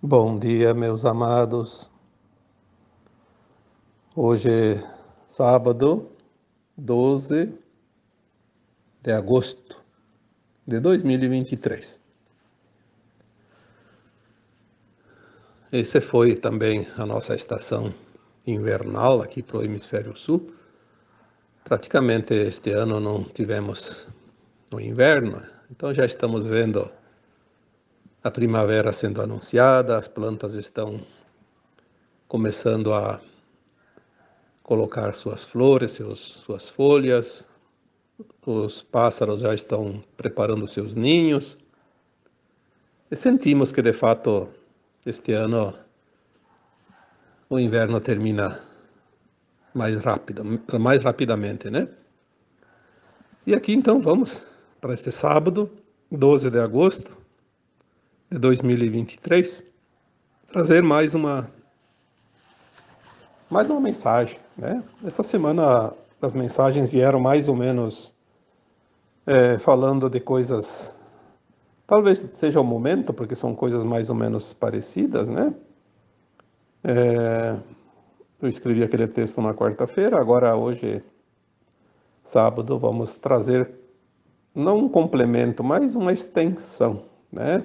Bom dia, meus amados. Hoje é sábado, 12 de agosto de 2023. Esse foi também a nossa estação invernal aqui para o Hemisfério Sul. Praticamente este ano não tivemos o inverno, então já estamos vendo a primavera sendo anunciada, as plantas estão começando a colocar suas flores, suas folhas, os pássaros já estão preparando seus ninhos. E sentimos que, de fato, este ano o inverno termina mais rapidamente, né? E aqui, então, vamos para este sábado, 12 de agosto de 2023, trazer mais uma mensagem, né? Essa semana as mensagens vieram mais ou menos falando de coisas, talvez seja o momento, porque são coisas mais ou menos parecidas, né? Eu escrevi aquele texto na quarta-feira, agora hoje, sábado, vamos trazer não um complemento, mas uma extensão, né?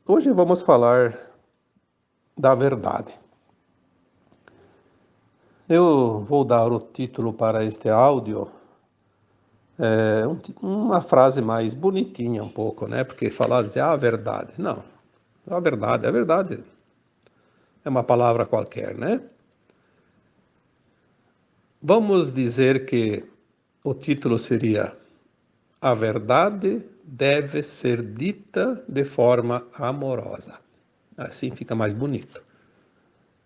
Hoje vamos falar da verdade. Eu vou dar o título para este áudio, uma frase mais bonitinha um pouco, né? Porque falar de a verdade, não, a verdade é uma palavra qualquer, né? Vamos dizer que o título seria: a verdade deve ser dita de forma amorosa. Assim fica mais bonito,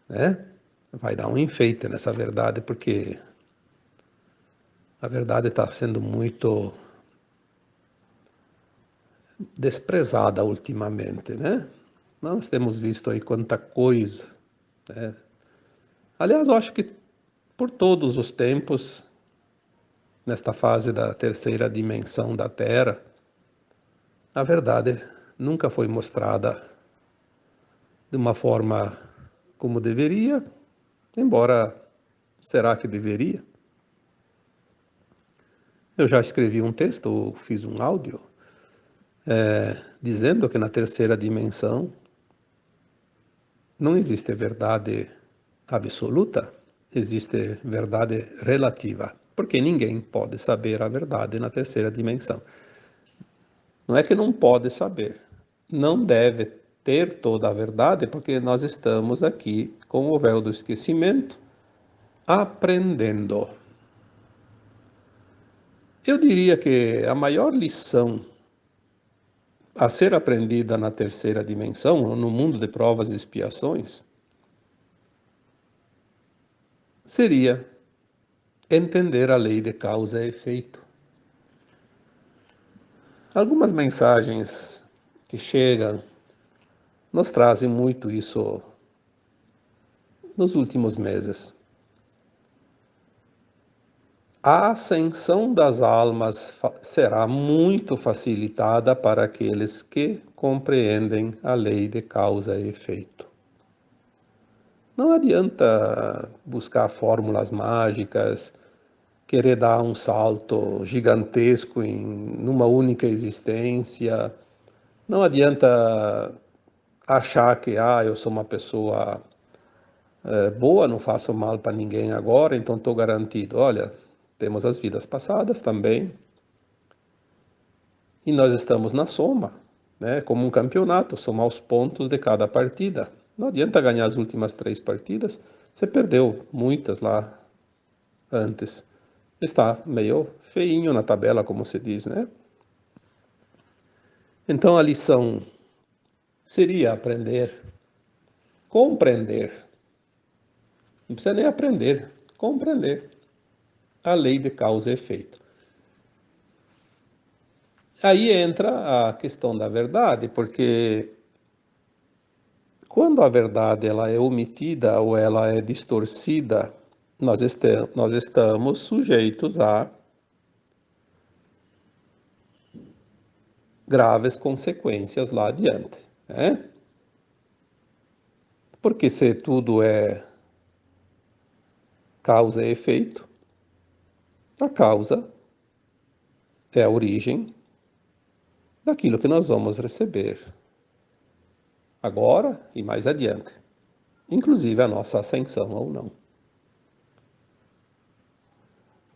né? Vai dar um enfeite nessa verdade, porque a verdade está sendo muito desprezada ultimamente, né? Nós temos visto aí quanta coisa, né? Aliás, eu acho que por todos os tempos, nesta fase da terceira dimensão da Terra, a verdade nunca foi mostrada de uma forma como deveria, embora será que deveria? Eu já escrevi um texto, ou fiz um áudio, dizendo que na terceira dimensão não existe verdade absoluta, existe verdade relativa, porque ninguém pode saber a verdade na terceira dimensão. Não é que não pode saber, não deve ter toda a verdade, porque nós estamos aqui com o véu do esquecimento, aprendendo. Eu diria que a maior lição a ser aprendida na terceira dimensão, no mundo de provas e expiações, seria entender a lei de causa e efeito. Algumas mensagens que chegam nos trazem muito isso nos últimos meses. A ascensão das almas será muito facilitada para aqueles que compreendem a lei de causa e efeito. Não adianta buscar fórmulas mágicas, querer dar um salto gigantesco numa única existência. Não adianta achar que eu sou uma pessoa boa, não faço mal para ninguém agora, então estou garantido. Olha, temos as vidas passadas também, e nós estamos na soma, né? Como um campeonato, somar os pontos de cada partida. Não adianta ganhar as últimas 3 partidas, você perdeu muitas lá antes. Está meio feinho na tabela, como se diz, né? Então a lição seria aprender, compreender. Não precisa nem aprender, compreender a lei de causa e efeito. Aí entra a questão da verdade, porque quando a verdade ela é omitida ou ela é distorcida, nós estamos sujeitos a graves consequências lá adiante, né? Porque se tudo é causa e efeito, a causa é a origem daquilo que nós vamos receber agora e mais adiante, inclusive a nossa ascensão ou não.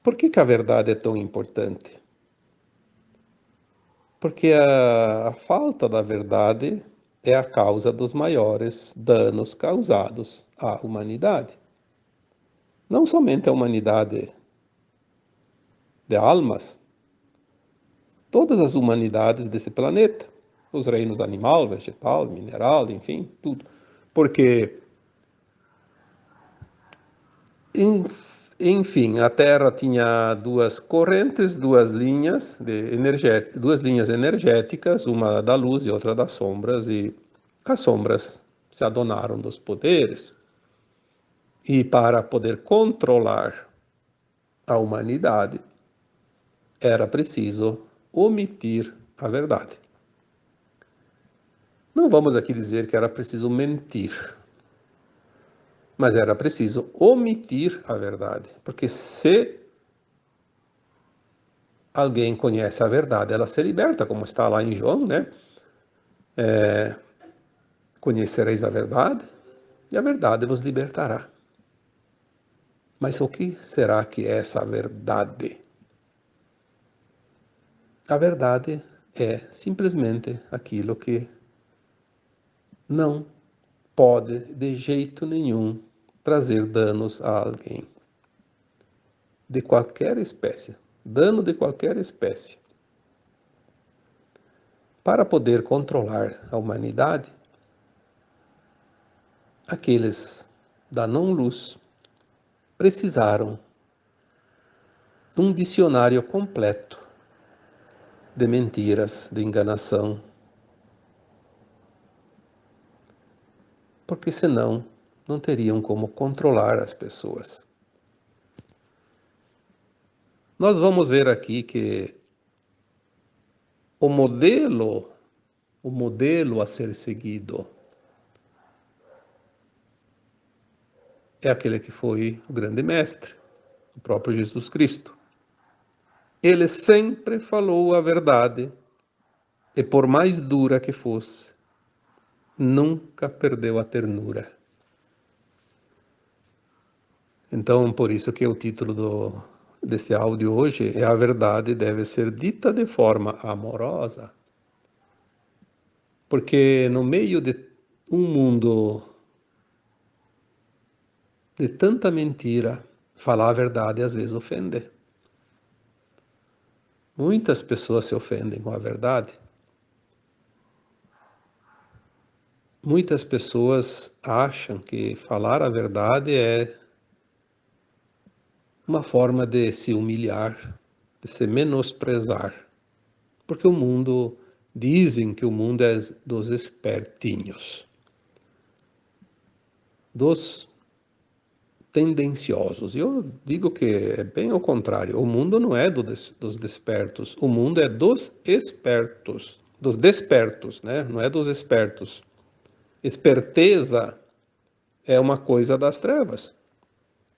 Por que a verdade é tão importante? Porque a falta da verdade é a causa dos maiores danos causados à humanidade. Não somente a humanidade de almas, todas as humanidades desse planeta, os reinos animal, vegetal, mineral, enfim, tudo. Porque, enfim, a Terra tinha duas correntes, duas linhas energéticas, uma da luz e outra das sombras, e as sombras se adonaram dos poderes. E para poder controlar a humanidade, era preciso omitir a verdade. Não vamos aqui dizer que era preciso mentir, mas era preciso omitir a verdade, porque se alguém conhece a verdade, ela se liberta, como está lá em João, né? Conhecereis a verdade, e a verdade vos libertará. Mas o que será que é essa verdade? A verdade é simplesmente aquilo que não pode, de jeito nenhum, trazer danos a alguém, de qualquer espécie, dano de qualquer espécie. Para poder controlar a humanidade, aqueles da não-luz precisaram de um dicionário completo de mentiras, de enganação, porque senão não teriam como controlar as pessoas. Nós vamos ver aqui que o modelo a ser seguido é aquele que foi o grande mestre, o próprio Jesus Cristo. Ele sempre falou a verdade e, por mais dura que fosse, nunca perdeu a ternura. Então, por isso que o título desse áudio hoje é: A verdade deve ser dita de forma amorosa. Porque no meio de um mundo de tanta mentira, falar a verdade às vezes ofende. Muitas pessoas se ofendem com a verdade. Muitas pessoas acham que falar a verdade é uma forma de se humilhar, de se menosprezar. Porque dizem que o mundo é dos espertinhos, dos tendenciosos. E eu digo que é bem ao contrário. O mundo não é dos despertos, o mundo é dos espertos, dos despertos, né? Não é dos espertos. Esperteza é uma coisa das trevas.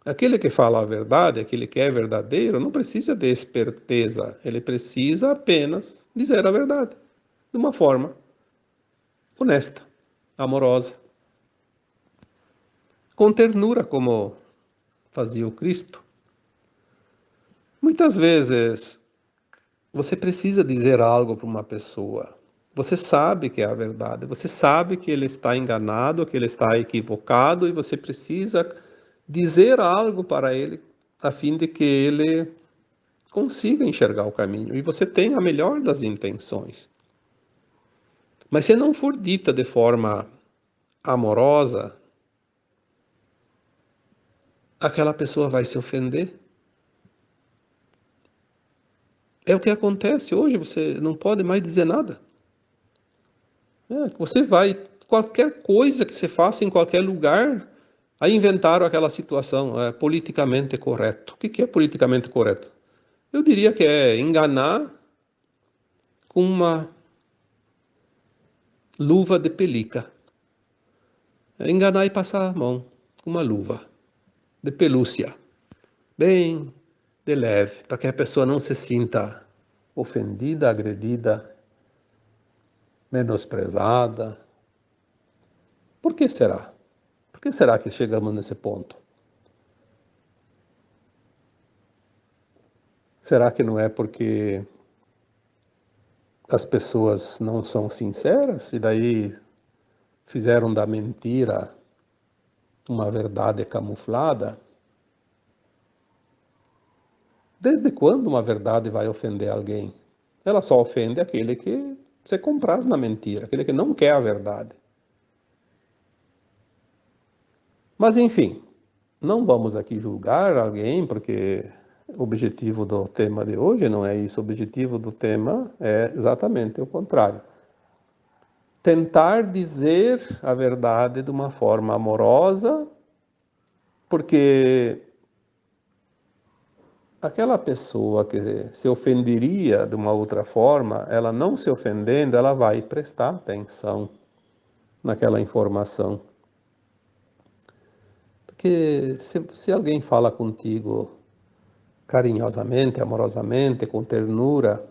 Aquele que fala a verdade, aquele que é verdadeiro, não precisa de esperteza, ele precisa apenas dizer a verdade, de uma forma honesta, amorosa, com ternura, como fazia o Cristo. Muitas vezes você precisa dizer algo para uma pessoa. Você sabe que é a verdade, você sabe que ele está enganado, que ele está equivocado, e você precisa dizer algo para ele, a fim de que ele consiga enxergar o caminho. E você tem a melhor das intenções. Mas se não for dita de forma amorosa, aquela pessoa vai se ofender. É o que acontece hoje, você não pode mais dizer nada. Você vai, qualquer coisa que você faça em qualquer lugar, aí inventaram aquela situação, politicamente correto. O que é politicamente correto? Eu diria que é enganar com uma luva de pelica. É enganar e passar a mão com uma luva de pelúcia, bem de leve, para que a pessoa não se sinta ofendida, agredida, menosprezada. Por que será? Por que será que chegamos nesse ponto? Será que não é porque as pessoas não são sinceras e daí fizeram da mentira uma verdade camuflada? Desde quando uma verdade vai ofender alguém? Ela só ofende aquele que se compraz na mentira, aquele que não quer a verdade. Mas enfim, não vamos aqui julgar alguém, porque o objetivo do tema de hoje não é isso. O objetivo do tema é exatamente o contrário. Tentar dizer a verdade de uma forma amorosa, porque aquela pessoa que se ofenderia de uma outra forma, ela não se ofendendo, ela vai prestar atenção naquela informação. Porque se alguém fala contigo carinhosamente, amorosamente, com ternura,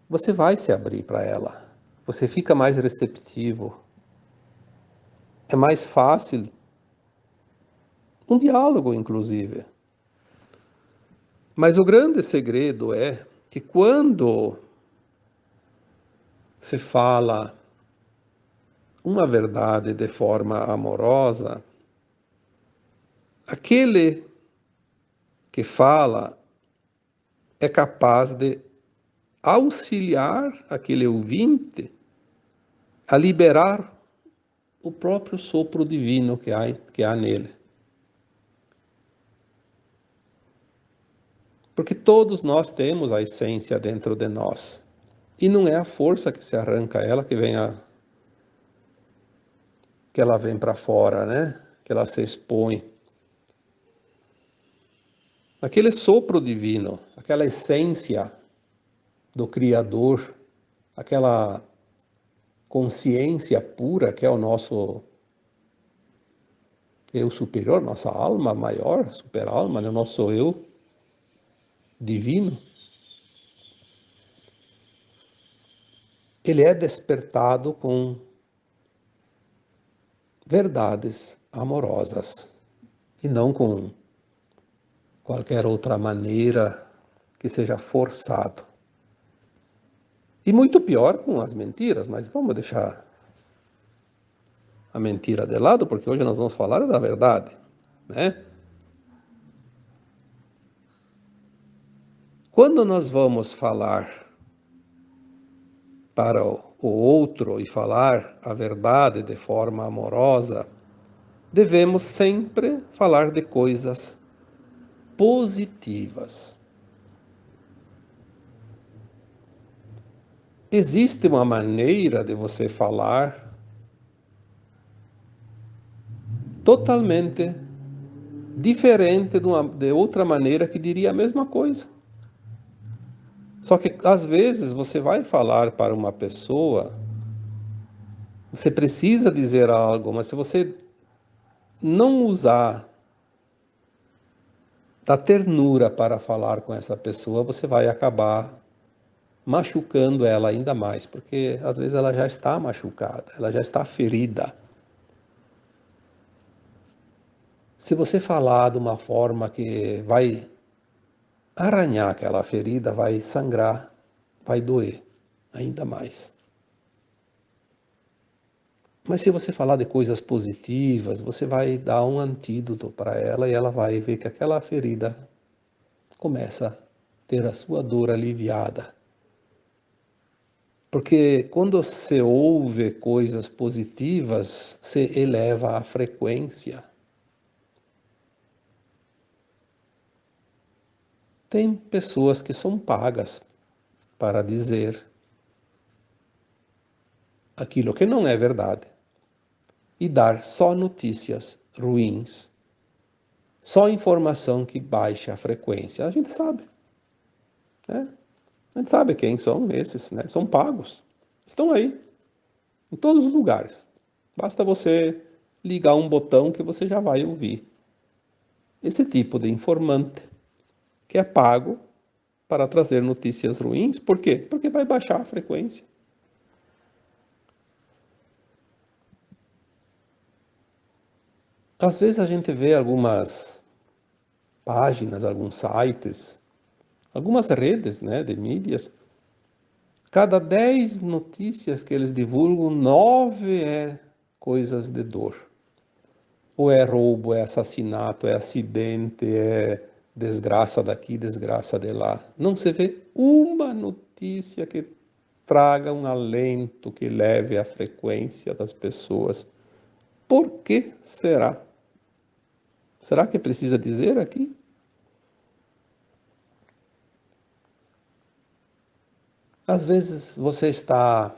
você vai se abrir para ela. Você fica mais receptivo. É mais fácil um diálogo, inclusive. Mas o grande segredo é que quando se fala uma verdade de forma amorosa, aquele que fala é capaz de auxiliar aquele ouvinte a liberar o próprio sopro divino que há nele. Porque todos nós temos a essência dentro de nós. E não é a força que se arranca ela que ela vem para fora, né? Que ela se expõe. Aquele sopro divino, aquela essência do Criador, aquela consciência pura que é o nosso eu superior, nossa alma maior, super-alma, né? O nosso eu divino, ele é despertado com verdades amorosas e não com qualquer outra maneira que seja forçado. E muito pior com as mentiras, mas vamos deixar a mentira de lado, porque hoje nós vamos falar da verdade, né? Quando nós vamos falar para o outro e falar a verdade de forma amorosa, devemos sempre falar de coisas positivas. Existe uma maneira de você falar totalmente diferente de outra maneira que diria a mesma coisa. Só que às vezes você vai falar para uma pessoa, você precisa dizer algo, mas se você não usar da ternura para falar com essa pessoa, você vai acabar machucando ela ainda mais, porque às vezes ela já está machucada, ela já está ferida. Se você falar de uma forma que vai arranhar aquela ferida, vai sangrar, vai doer ainda mais. Mas se você falar de coisas positivas, você vai dar um antídoto para ela e ela vai ver que aquela ferida começa a ter a sua dor aliviada. Porque quando você ouve coisas positivas, se eleva a frequência. Tem pessoas que são pagas para dizer aquilo que não é verdade e dar só notícias ruins, só informação que baixa a frequência. A gente sabe, né? A gente sabe quem são esses, né? São pagos. Estão aí. em todos os lugares. Basta você ligar um botão que você já vai ouvir esse tipo de informante que é pago para trazer notícias ruins. Por quê? Porque vai baixar a frequência. Às vezes a gente vê algumas páginas, alguns sites, algumas redes, né, de mídias. Cada 10 notícias que eles divulgam, 9 é coisas de dor. Ou é roubo, é assassinato, é acidente, é desgraça daqui, desgraça de lá. Não se vê uma notícia que traga um alento, que leve a frequência das pessoas. Por que será? Será que precisa dizer aqui? Às vezes você está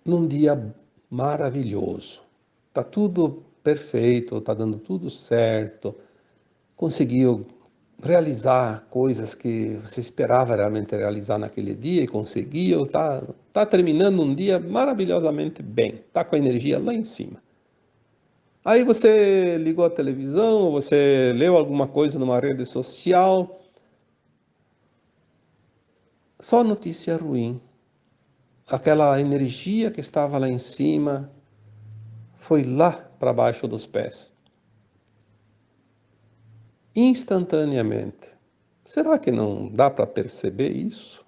num dia maravilhoso, está tudo perfeito, está dando tudo certo, conseguiu realizar coisas que você esperava realmente realizar naquele dia e conseguiu, tá terminando um dia maravilhosamente bem, está com a energia lá em cima. Aí você ligou a televisão, você leu alguma coisa numa rede social, só notícia ruim. Aquela energia que estava lá em cima foi lá para baixo dos pés. Instantaneamente. Será que não dá para perceber isso?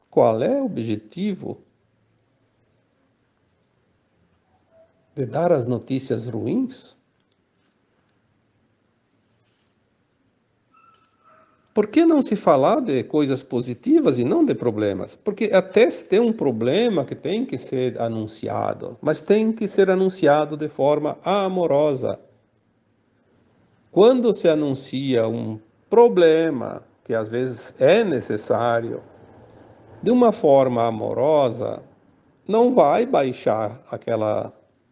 Qual é o objetivo de dar as notícias ruins? Por que não se falar de coisas positivas e não de problemas? Porque até se tem um problema que tem que ser anunciado, mas tem que ser anunciado de forma amorosa. Quando se anuncia um problema, que às vezes é necessário, de uma forma amorosa, não vai baixar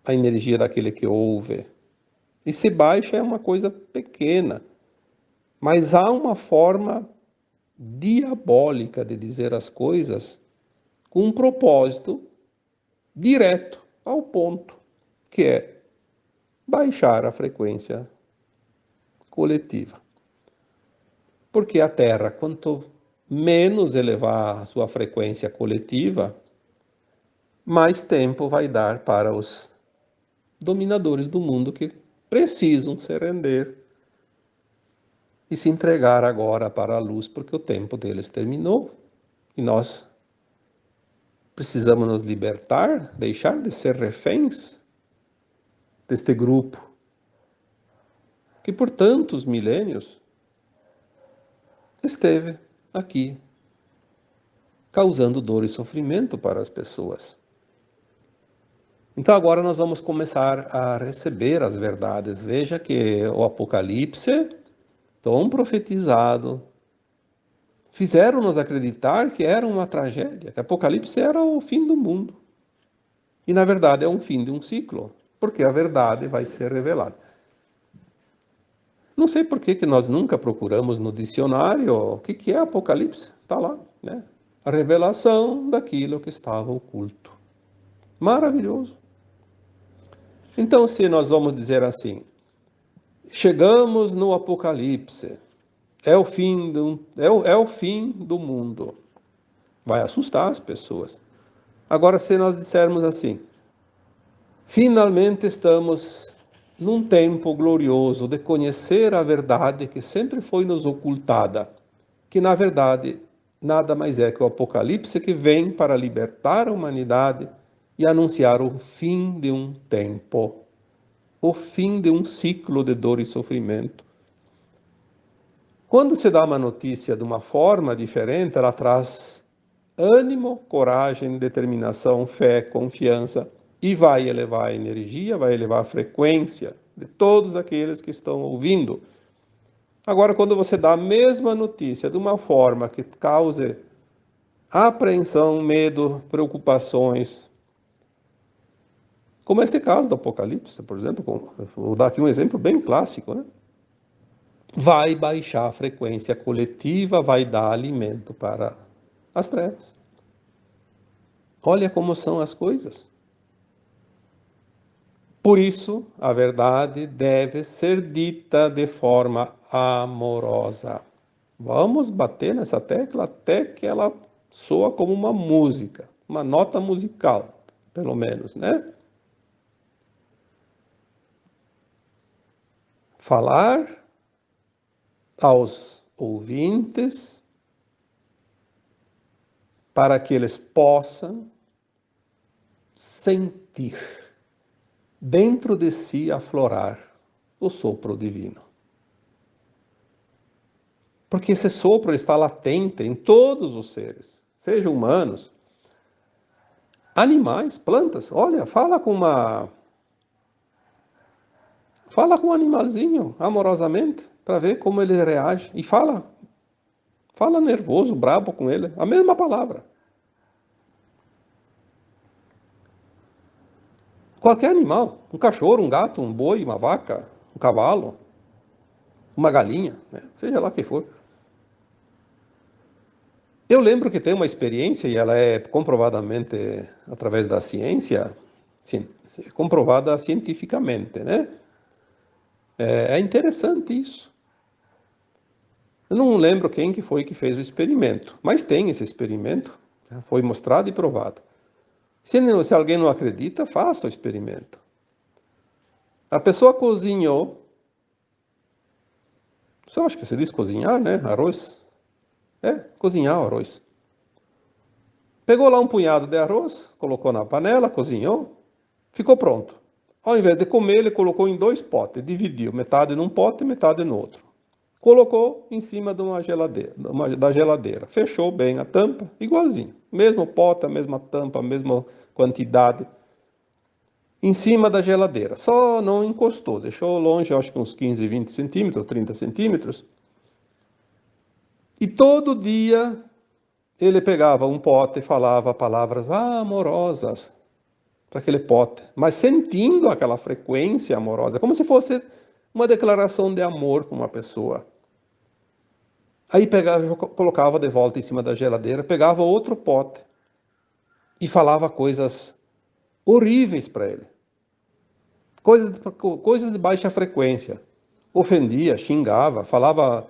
a energia daquele que ouve. E se baixa é uma coisa pequena, mas há uma forma diabólica de dizer as coisas com um propósito direto ao ponto, que é baixar a frequência coletiva. Porque a Terra, quanto menos elevar a sua frequência coletiva, mais tempo vai dar para os dominadores do mundo que precisam se render e se entregar agora para a luz, porque o tempo deles terminou e nós precisamos nos libertar, deixar de ser reféns deste grupo que por tantos milênios esteve aqui causando dor e sofrimento para as pessoas. Então agora nós vamos começar a receber as verdades. Veja que o Apocalipse, tão profetizado, fizeram-nos acreditar que era uma tragédia, que Apocalipse era o fim do mundo. E na verdade é um fim de um ciclo, porque a verdade vai ser revelada. Não sei por que nós nunca procuramos no dicionário o que é Apocalipse. Está lá, né? A revelação daquilo que estava oculto. Maravilhoso. Então, se nós vamos dizer assim, chegamos no Apocalipse, é o fim é o fim do mundo. Vai assustar as pessoas. Agora, se nós dissermos assim, finalmente estamos num tempo glorioso de conhecer a verdade que sempre foi nos ocultada, que na verdade nada mais é que o Apocalipse que vem para libertar a humanidade e anunciar o fim de um tempo, o fim de um ciclo de dor e sofrimento. Quando se dá uma notícia de uma forma diferente, ela traz ânimo, coragem, determinação, fé, confiança e vai elevar a energia, vai elevar a frequência de todos aqueles que estão ouvindo. Agora, quando você dá a mesma notícia de uma forma que cause apreensão, medo, preocupações, como esse caso do Apocalipse, por exemplo, vou dar aqui um exemplo bem clássico, né? Vai baixar a frequência coletiva, vai dar alimento para as trevas. Olha como são as coisas. Por isso, a verdade deve ser dita de forma amorosa. Vamos bater nessa tecla até que ela soa como uma música, uma nota musical, pelo menos, né? Falar aos ouvintes para que eles possam sentir dentro de si aflorar o sopro divino. Porque esse sopro está latente em todos os seres, sejam humanos, animais, plantas. Olha, fala com um animalzinho amorosamente para ver como ele reage e fala nervoso, brabo com ele, a mesma palavra. Qualquer animal, um cachorro, um gato, um boi, uma vaca, um cavalo, uma galinha, né? Seja lá quem for. Eu lembro que tem uma experiência, e ela é comprovadamente, através da ciência, comprovada cientificamente, né? É interessante isso. Eu não lembro quem que foi que fez o experimento, mas tem esse experimento, né? Foi mostrado e provado. Se alguém não acredita, faça o experimento. A pessoa cozinhou, só acho que se diz cozinhar, né? Arroz. É, cozinhar o arroz. Pegou lá um punhado de arroz, colocou na panela, cozinhou, ficou pronto. Ao invés de comer, ele colocou em dois potes, dividiu, metade num pote e metade no outro. Colocou em cima de uma geladeira, da geladeira. Fechou bem a tampa, igualzinho. Mesmo pote, a mesma tampa, a mesma quantidade. Em cima da geladeira. Só não encostou, deixou longe, acho que uns 15, 20 centímetros, 30 centímetros. E todo dia ele pegava um pote e falava palavras amorosas para aquele pote, mas sentindo aquela frequência amorosa, como se fosse uma declaração de amor para uma pessoa. Aí pegava, colocava de volta em cima da geladeira, pegava outro pote e falava coisas horríveis para ele. Coisas de baixa frequência. Ofendia, xingava, falava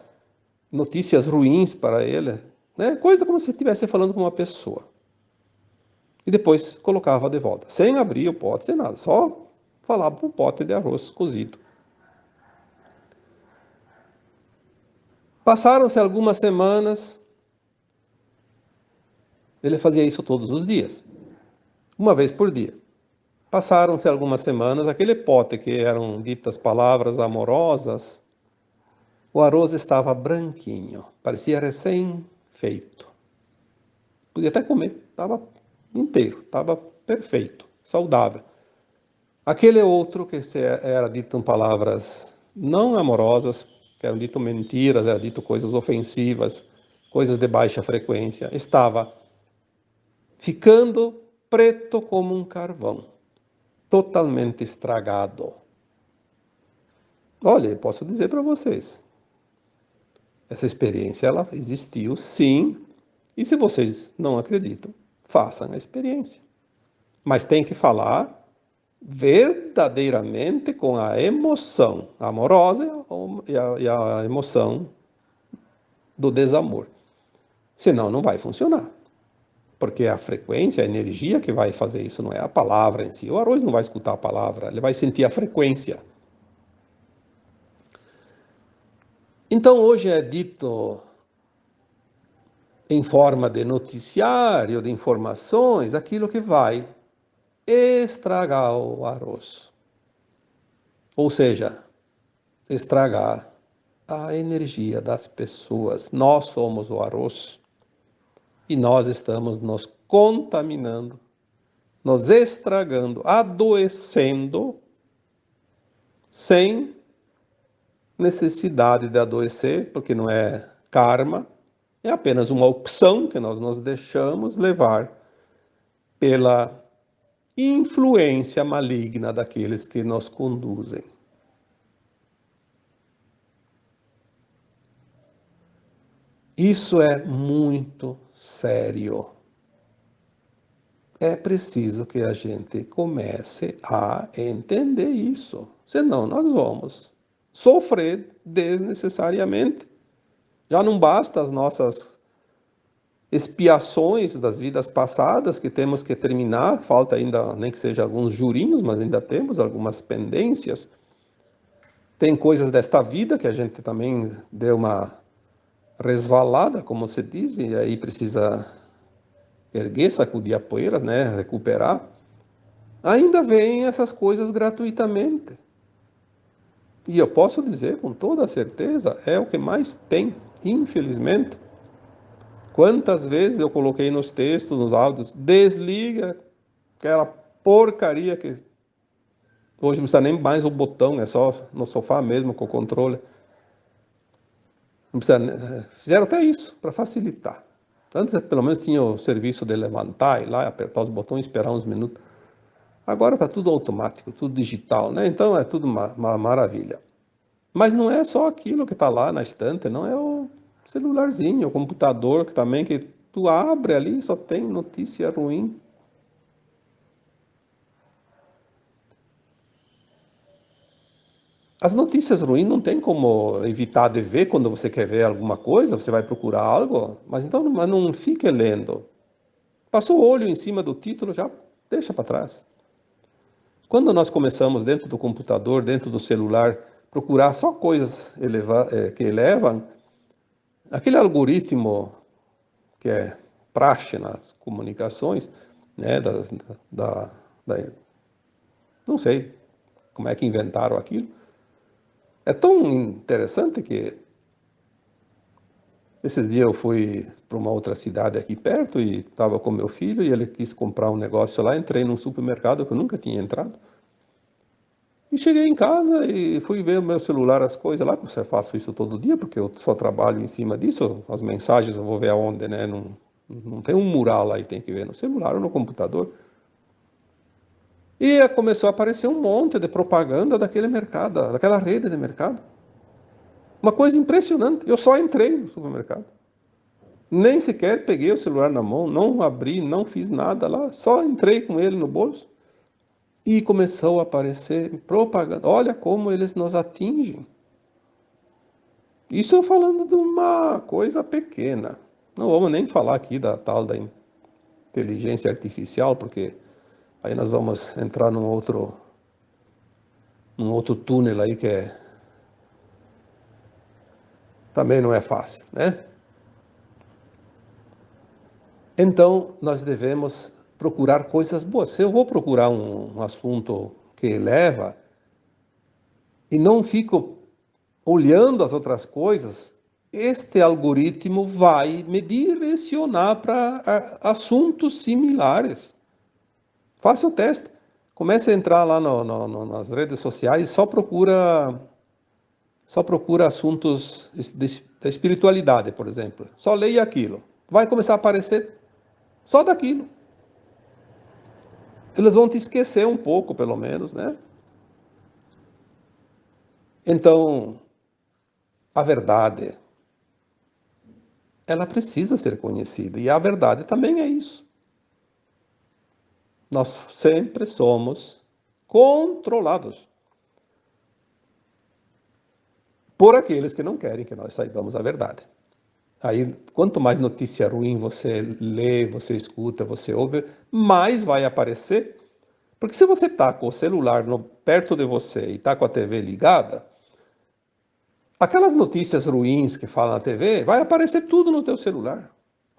notícias ruins para ele, né? Coisa como se estivesse falando com uma pessoa. E depois colocava de volta, sem abrir o pote, sem nada, só falava para um pote de arroz cozido. Passaram-se algumas semanas, ele fazia isso todos os dias, uma vez por dia. Passaram-se algumas semanas, aquele pote que eram ditas palavras amorosas, o arroz estava branquinho, parecia recém-feito. Podia até comer, estava inteiro, estava perfeito, saudável. Aquele outro que era dito em palavras não amorosas, que eram dito mentiras, era dito coisas ofensivas, coisas de baixa frequência, estava ficando preto como um carvão, totalmente estragado. Olha, eu posso dizer para vocês, essa experiência ela existiu sim, e se vocês não acreditam, façam a experiência. Mas tem que falar verdadeiramente com a emoção amorosa e a emoção do desamor. Senão não vai funcionar. Porque a frequência, a energia que vai fazer isso, não é a palavra em si. O arroz não vai escutar a palavra, ele vai sentir a frequência. Então hoje é dito em forma de noticiário, de informações, aquilo que vai estragar o arroz. Ou seja, estragar a energia das pessoas. Nós somos o arroz e nós estamos nos contaminando, nos estragando, adoecendo, sem necessidade de adoecer, porque não é karma, é apenas uma opção que nós nos deixamos levar pela influência maligna daqueles que nos conduzem. Isso é muito sério. é preciso que a gente comece a entender isso. Senão nós vamos sofrer desnecessariamente. Já não basta as nossas expiações das vidas passadas que temos que terminar, falta ainda, nem que seja alguns jurinhos, mas ainda temos algumas pendências. Tem coisas desta vida que a gente também deu uma resvalada, como se diz, e aí precisa erguer, sacudir a poeira, né, recuperar. Ainda vêm essas coisas gratuitamente. E eu posso dizer com toda certeza, é o que mais tem, infelizmente. Quantas vezes eu coloquei nos textos, nos áudios, desliga aquela porcaria que hoje não precisa nem mais o botão, é só no sofá mesmo com o controle. Não precisa, fizeram até isso para facilitar. Antes pelo menos tinha o serviço de levantar e lá apertar os botões e esperar uns minutos. Agora está tudo automático, tudo digital, né? Então é tudo uma maravilha. Mas não é só aquilo que está lá na estante, não é o celularzinho, o computador que também que tu abre ali só tem notícia ruim. As notícias ruins não tem como evitar de ver quando você quer ver alguma coisa, você vai procurar algo, mas então não fique lendo. Passou o olho em cima do título, já deixa para trás. Quando nós começamos dentro do computador, dentro do celular, procurar só coisas que elevam, aquele algoritmo que é praxe nas comunicações, né, da, da, não sei como é que inventaram aquilo, é tão interessante que esses dias eu fui para uma outra cidade aqui perto e estava com meu filho e ele quis comprar um negócio lá, entrei num supermercado que eu nunca tinha entrado. E cheguei em casa e fui ver o meu celular, as coisas lá, porque eu faço isso todo dia, porque eu só trabalho em cima disso, as mensagens eu vou ver aonde, né? Não tem um mural lá e tem que ver no celular ou no computador. E começou a aparecer um monte de propaganda daquele mercado, daquela rede de mercado. Uma coisa impressionante. Eu só entrei no supermercado. Nem sequer peguei o celular na mão, não abri, não fiz nada lá, só entrei com ele no bolso. E começou a aparecer propaganda. Olha como eles nos atingem. Isso eu falando de uma coisa pequena. Não vamos nem falar aqui da tal da inteligência artificial, porque aí nós vamos entrar num outro túnel aí que também não é fácil, né? Então, nós devemos procurar coisas boas. Se eu vou procurar um assunto que eleva e não fico olhando as outras coisas, este algoritmo vai me direcionar para assuntos similares. Faça o teste. Comece a entrar lá nas redes sociais e só procura assuntos da espiritualidade, por exemplo. Só leia aquilo. Vai começar a aparecer só daquilo. Eles vão te esquecer um pouco, pelo menos, né? Então, a verdade, ela precisa ser conhecida. E a verdade também é isso. Nós sempre somos controlados por aqueles que não querem que nós saibamos a verdade. Aí, quanto mais notícia ruim você lê, você escuta, você ouve, mais vai aparecer. Porque se você está com o celular perto de você e está com a TV ligada, aquelas notícias ruins que falam na TV, vai aparecer tudo no teu celular.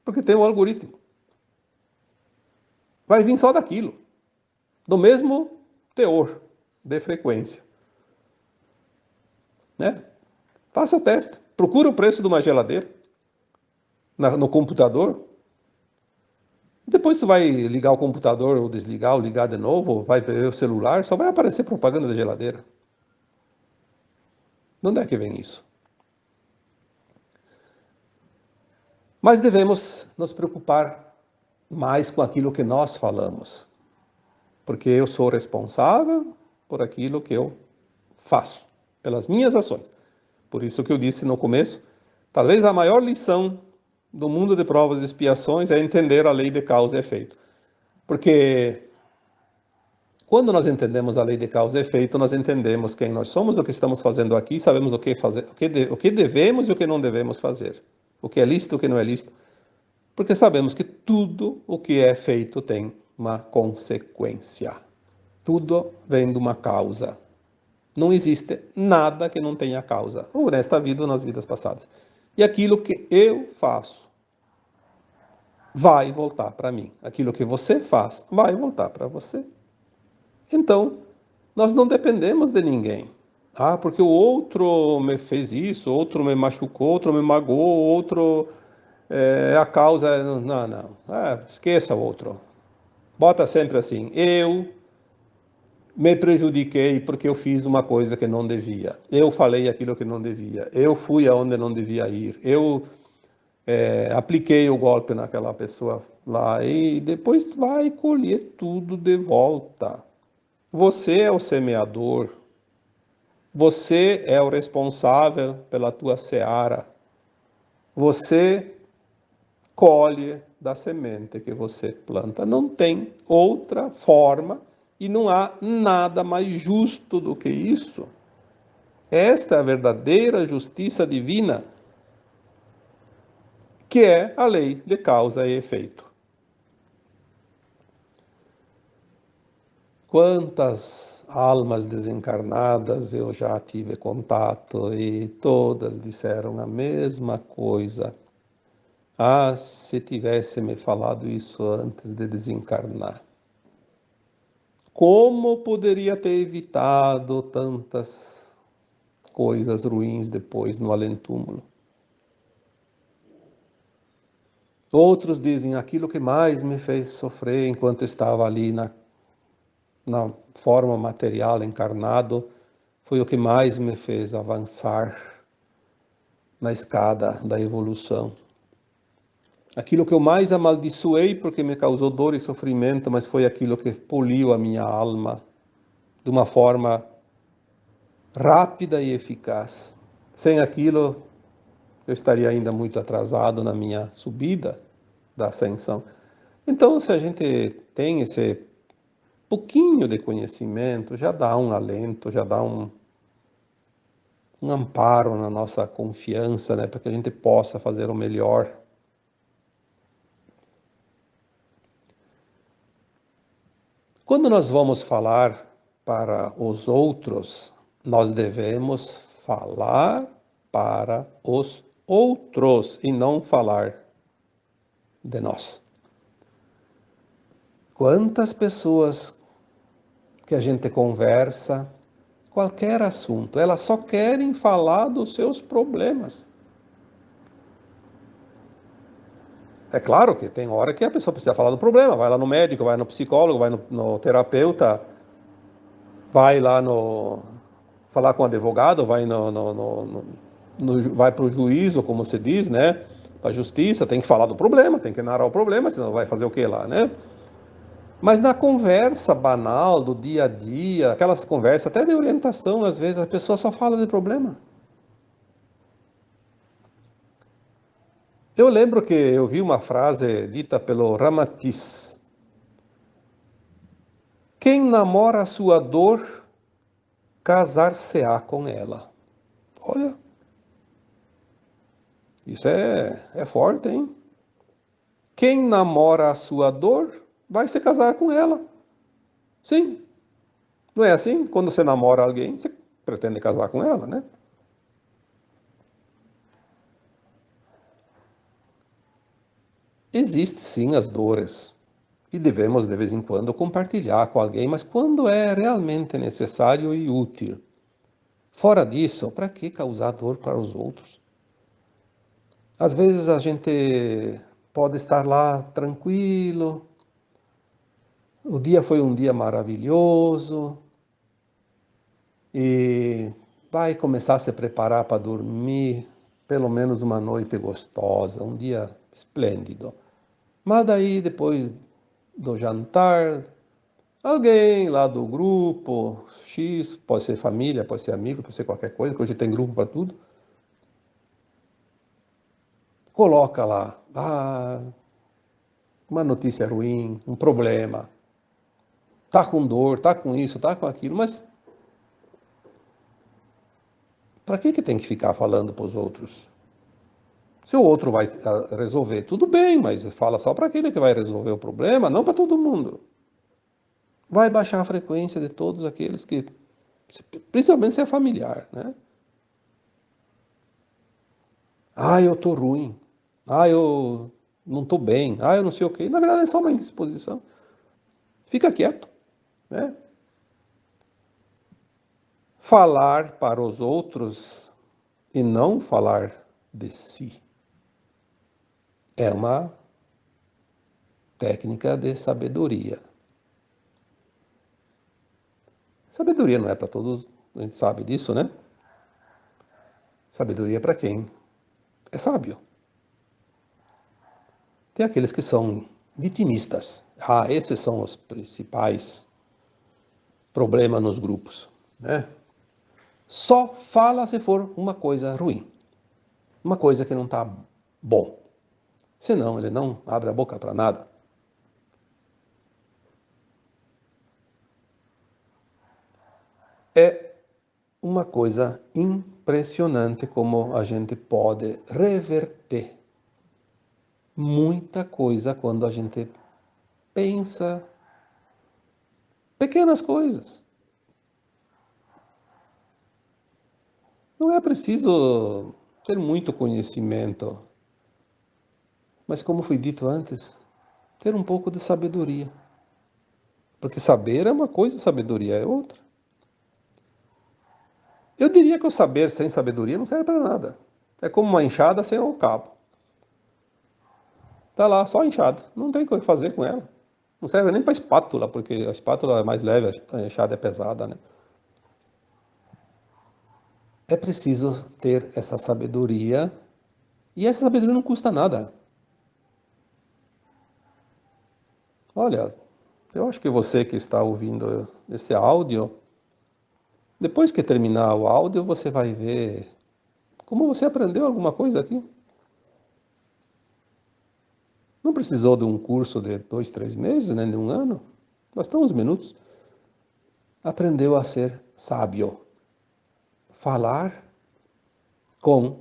Porque tem um algoritmo. Vai vir só daquilo. Do mesmo teor de frequência. Né? Faça o teste. Procura o preço de uma geladeira no computador. Depois tu vai ligar o computador ou desligar ou ligar de novo, ou vai ver o celular, só vai aparecer propaganda da geladeira. De onde é que vem isso? Mas devemos nos preocupar mais com aquilo que nós falamos, porque eu sou responsável por aquilo que eu faço, pelas minhas ações. Por isso que eu disse no começo, talvez a maior lição do mundo de provas e expiações é entender a lei de causa e efeito. Porque quando nós entendemos a lei de causa e efeito, nós entendemos quem nós somos, o que estamos fazendo aqui, sabemos o que fazer, o que devemos e o que não devemos fazer, o que é lícito e o que não é lícito, porque sabemos que tudo o que é feito tem uma consequência. Tudo vem de uma causa. Não existe nada que não tenha causa, ou nesta vida ou nas vidas passadas. E aquilo que eu faço vai voltar para mim. Aquilo que você faz vai voltar para você. Então, nós não dependemos de ninguém. Ah, porque o outro me fez isso, outro me machucou, outro me magoou, outro é a causa. Não, não. Esqueça o outro. Bota sempre assim. Eu me prejudiquei porque eu fiz uma coisa que não devia. Eu falei aquilo que não devia. Eu fui aonde não devia ir. Eu apliquei o golpe naquela pessoa lá e depois vai colher tudo de volta. Você é o semeador. Você é o responsável pela tua seara. Você colhe da semente que você planta. Não tem outra forma e não há nada mais justo do que isso. Esta é a verdadeira justiça divina, que é a lei de causa e efeito. Quantas almas desencarnadas eu já tive contato e todas disseram a mesma coisa. Ah, se tivesse me falado isso antes de desencarnar. Como poderia ter evitado tantas coisas ruins depois no além-túmulo? Outros dizem, aquilo que mais me fez sofrer enquanto estava ali na forma material, encarnado, foi o que mais me fez avançar na escada da evolução. Aquilo que eu mais amaldiçoei porque me causou dor e sofrimento, mas foi aquilo que poliu a minha alma de uma forma rápida e eficaz. Sem aquilo, eu estaria ainda muito atrasado na minha subida da ascensão. Então, se a gente tem esse pouquinho de conhecimento, já dá um alento, já dá um amparo na nossa confiança, né, para que a gente possa fazer o melhor. Quando nós vamos falar para os outros, nós devemos falar para os outros e não falar de nós. Quantas pessoas que a gente conversa, qualquer assunto, elas só querem falar dos seus problemas. É claro que tem hora que a pessoa precisa falar do problema, vai lá no médico, vai no psicólogo, vai no terapeuta, vai lá no falar com o advogado, vai vai para o juízo, como se diz, né? Para a justiça, tem que falar do problema, tem que narrar o problema, senão vai fazer o que lá, né? Mas na conversa banal do dia a dia, aquelas conversas até de orientação, às vezes a pessoa só fala de problema. Eu lembro que eu vi uma frase dita pelo Ramatiz: quem namora a sua dor, casar-se-á com ela. Olha, isso é forte, hein? Quem namora a sua dor, vai se casar com ela. Sim, não é assim? Quando você namora alguém, você pretende casar com ela, né? Existem sim as dores e devemos de vez em quando compartilhar com alguém, mas quando é realmente necessário e útil. Fora disso, para que causar dor para os outros? Às vezes a gente pode estar lá tranquilo, o dia foi um dia maravilhoso e vai começar a se preparar para dormir, pelo menos uma noite gostosa, um dia esplêndido. Mas daí, depois do jantar, alguém lá do grupo X, pode ser família, pode ser amigo, pode ser qualquer coisa, que hoje tem grupo para tudo, coloca lá, uma notícia ruim, um problema, tá com dor, tá com isso, tá com aquilo, mas para que tem que ficar falando para os outros? Se o outro vai resolver, tudo bem, mas fala só para aquele que vai resolver o problema, não para todo mundo. Vai baixar a frequência de todos aqueles que, principalmente se é familiar, né? Ah, eu tô ruim. Ah, eu não tô bem. Ah, eu não sei o quê. Na verdade é só uma indisposição. Fica quieto, né? Falar para os outros e não falar de si é uma técnica de sabedoria. Sabedoria não é para todos, a gente sabe disso, né? Sabedoria é para quem é sábio. Tem aqueles que são vitimistas. Ah, esses são os principais problemas nos grupos, né? Só fala se for uma coisa ruim, uma coisa que não está bom. Senão ele não abre a boca para nada. É uma coisa impressionante como a gente pode reverter muita coisa quando a gente pensa pequenas coisas. Não é preciso ter muito conhecimento, mas como foi dito antes, ter um pouco de sabedoria. Porque saber é uma coisa, sabedoria é outra. Eu diria que o saber sem sabedoria não serve para nada. É como uma enxada sem o cabo. Tá lá, só a enxada. Não tem o que fazer com ela. Não serve nem para espátula, porque a espátula é mais leve, a enxada é pesada, né? É preciso ter essa sabedoria. E essa sabedoria não custa nada. Olha, eu acho que você que está ouvindo esse áudio, depois que terminar o áudio, você vai ver como você aprendeu alguma coisa aqui. Não precisou de um curso de 2, 3 meses, nem de um ano. Bastou uns minutos. Aprendeu a ser sábio. Falar com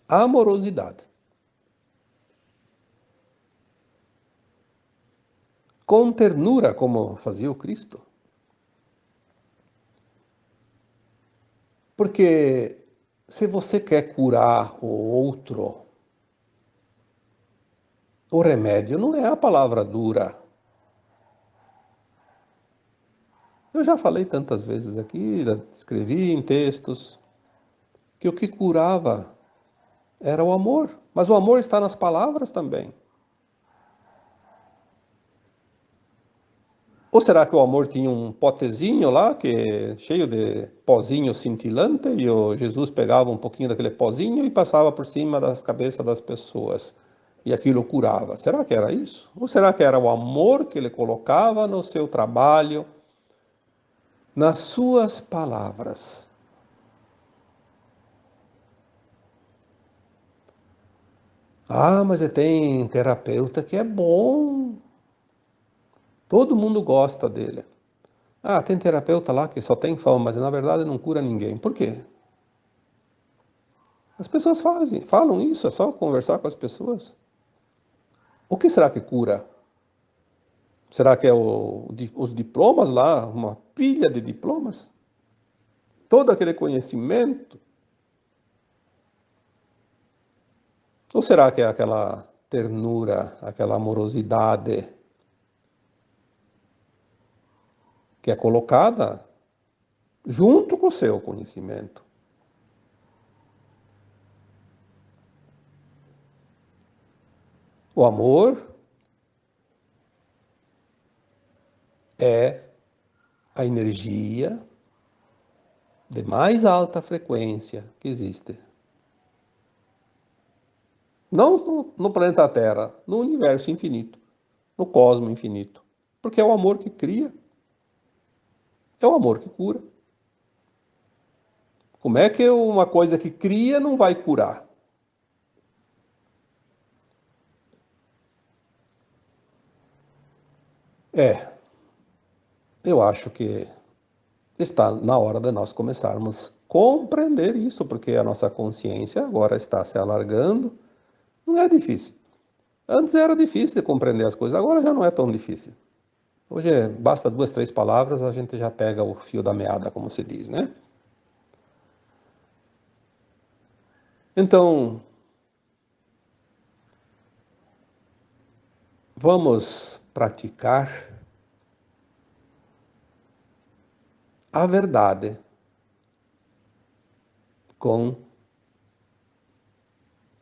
amorosidade. Com ternura, como fazia o Cristo. Porque se você quer curar o outro, o remédio não é a palavra dura. Eu já falei tantas vezes aqui, escrevi em textos, que o que curava era o amor. Mas o amor está nas palavras também. Ou será que o amor tinha um potezinho lá, que cheio de pozinho cintilante, e o Jesus pegava um pouquinho daquele pozinho e passava por cima das cabeças das pessoas, e aquilo curava? Será que era isso? Ou será que era o amor que ele colocava no seu trabalho, nas suas palavras? Ah, mas tem terapeuta que é bom, todo mundo gosta dele. Ah, tem terapeuta lá que só tem fama, mas na verdade não cura ninguém. Por quê? As pessoas falam isso, é só conversar com as pessoas. O que será que cura? Será que é os diplomas lá, uma pilha de diplomas? Todo aquele conhecimento? Ou será que é aquela ternura, aquela amorosidade que é colocada junto com o seu conhecimento? O amor é a energia de mais alta frequência que existe. Não no planeta Terra, no universo infinito, no cosmo infinito. Porque é o amor que cria, é o amor que cura. Como é que uma coisa que cria não vai curar? É, eu acho que está na hora de nós começarmos a compreender isso, porque a nossa consciência agora está se alargando. Não é difícil. Antes era difícil de compreender as coisas, agora já não é tão difícil. Hoje basta 2, 3 palavras, a gente já pega o fio da meada, como se diz, né? Então, vamos praticar a verdade com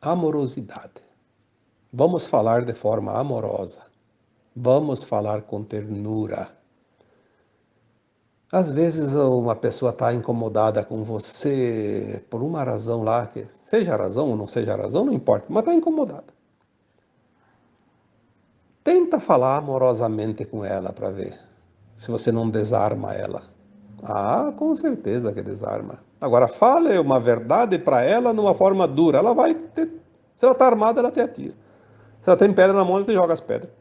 amorosidade. Vamos falar de forma amorosa. Vamos falar com ternura. Às vezes uma pessoa está incomodada com você por uma razão lá, que seja razão ou não seja razão, não importa, mas está incomodada. Tenta falar amorosamente com ela para ver se você não desarma ela. Ah, com certeza que desarma. Agora, fale uma verdade para ela numa forma dura. Ela vai ter. Se ela está armada, ela te atira. Se ela tem pedra na mão, ela te joga as pedras.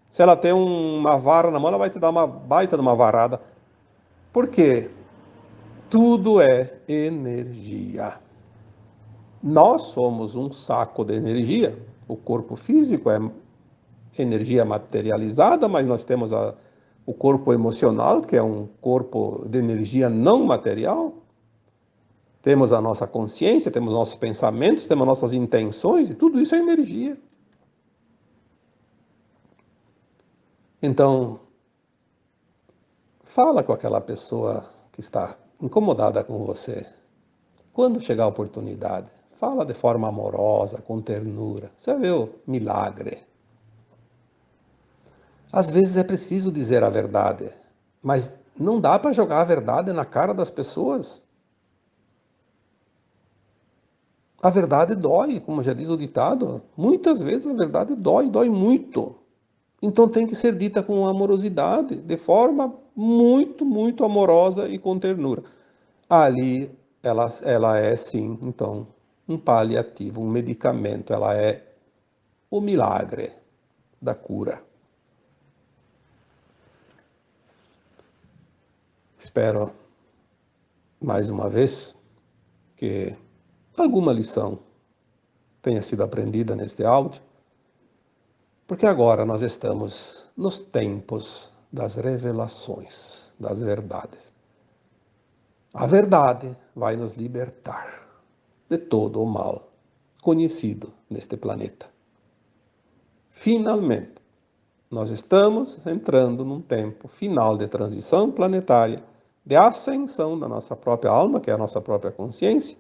Se ela tem uma vara na mão, ela vai te dar uma baita de uma varada. Por quê? Tudo é energia. Nós somos um saco de energia. O corpo físico é energia materializada, mas nós temos o corpo emocional, que é um corpo de energia não material. Temos a nossa consciência, temos nossos pensamentos, temos nossas intenções, e tudo isso é energia. Então, fala com aquela pessoa que está incomodada com você. Quando chegar a oportunidade, fala de forma amorosa, com ternura. Você vai ver o milagre. Às vezes é preciso dizer a verdade, mas não dá para jogar a verdade na cara das pessoas. A verdade dói, como já diz o ditado. Muitas vezes a verdade dói, dói muito. Então tem que ser dita com amorosidade, de forma muito, muito amorosa e com ternura. Ali ela é sim, então, um paliativo, um medicamento, ela é o milagre da cura. Espero mais uma vez que alguma lição tenha sido aprendida neste áudio, porque agora nós estamos nos tempos das revelações, das verdades. A verdade vai nos libertar de todo o mal conhecido neste planeta. Finalmente, nós estamos entrando num tempo final de transição planetária, de ascensão da nossa própria alma, que é a nossa própria consciência,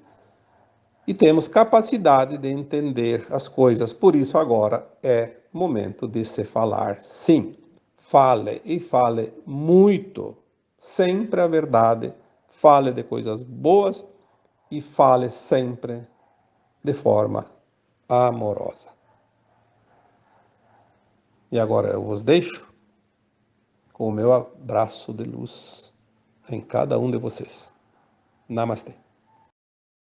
e temos capacidade de entender as coisas. Por isso, agora é momento de se falar sim. Fale e fale muito, sempre a verdade, fale de coisas boas e fale sempre de forma amorosa. E agora eu vos deixo com o meu abraço de luz em cada um de vocês. Namastê.